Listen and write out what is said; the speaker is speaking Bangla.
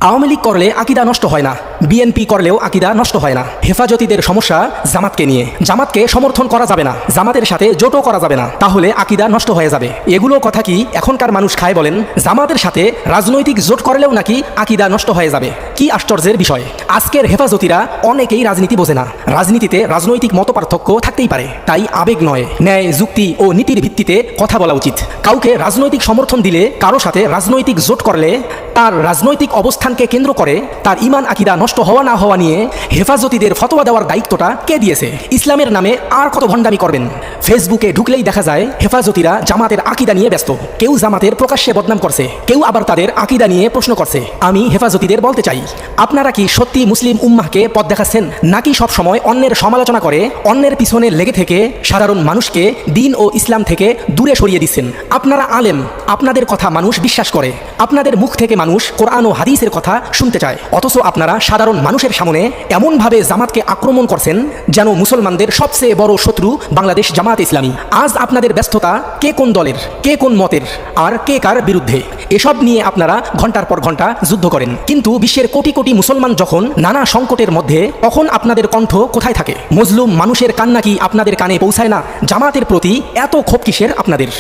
আওয়ামী লীগ করলে আকিদা নষ্ট হয় না, বিএনপি করলেও আকিদা নষ্ট হয় না। হেফাজতীদের সমস্যা জামাতকে নিয়ে। জামাতকে সমর্থন করা যাবে না, জামাতের সাথে জোটও করা যাবে না, তাহলে আকিদা নষ্ট হয়ে যাবে। এগুলো কথা কি এখনকার মানুষ খায় বলেন? জামাতের সাথে রাজনৈতিক জোট করলেও নাকি আকিদা নষ্ট হয়ে যাবে। কি আশ্চর্যের বিষয়! আজকের হেফাজতীরা অনেকেই রাজনীতি বোঝে না। রাজনীতিতে রাজনৈতিক মতপার্থক্য থাকতেই পারে, তাই আবেগ নয়, ন্যায়, যুক্তি ও নীতির ভিত্তিতে কথা বলা উচিত। কাউকে রাজনৈতিক সমর্থন দিলে, কারো সাথে রাজনৈতিক জোট করলে তার রাজনৈতিক অবস্থানকে কেন্দ্র করে তার ঈমান আকিদা নষ্ট হওয়া না হওয়া নিয়ে হেফাজতীদের ফতোয়া দেওয়ার দায়িত্বটা কে দিয়েছে? ইসলামের নামে আর কত ভণ্ডামি করবেন? ফেসবুকে ঢুকলেই দেখা যায় হেফাজতীরা জামাতের আকিদা নিয়ে ব্যস্ত। কেউ জামাতের প্রকাশ্যে বদনাম করছে, কেউ আবার তাদের আকিদা নিয়ে প্রশ্ন করছে। আমি হেফাজতীদের বলতে চাই, আপনারা কি সত্যি মুসলিম উম্মাহকে পথ দেখাচ্ছেন, নাকি সব সময় অন্যের সমালোচনা করে অন্যের পিছনে লেগে থেকে সাধারণ মানুষকে দ্বীন ও ইসলাম থেকে দূরে সরিয়ে দিচ্ছেন? আপনারা আলেম, আপনাদের কথা মানুষ বিশ্বাস করে, আপনাদের মুখ থেকে মানুষ কোরআন ও হাদিসের কথা শুনতে চায়, অথচ আপনারা সাধারণ মানুষের সামনে এমনভাবে জামাতকে আক্রমণ করছেন যেন মুসলমানদের সবচেয়ে বড় শত্রু বাংলাদেশ জামাত ইসলামী। আজ আপনাদের ব্যস্ততা কে কোন দলের, কে কোন মতের, আর কে কার বিরুদ্ধে, এসব নিয়ে আপনারা ঘন্টার পর ঘন্টা যুদ্ধ করেন। কিন্তু বিশ্বের কোটি কোটি মুসলমান যখন নানা সংকটের মধ্যে, তখন আপনাদের কণ্ঠ কোথায় থাকে? মজলুম মানুষের কান্না কি আপনাদের কানে পৌঁছায় না? জামাতের প্রতি এত ক্ষোভ কিসের আপনাদের?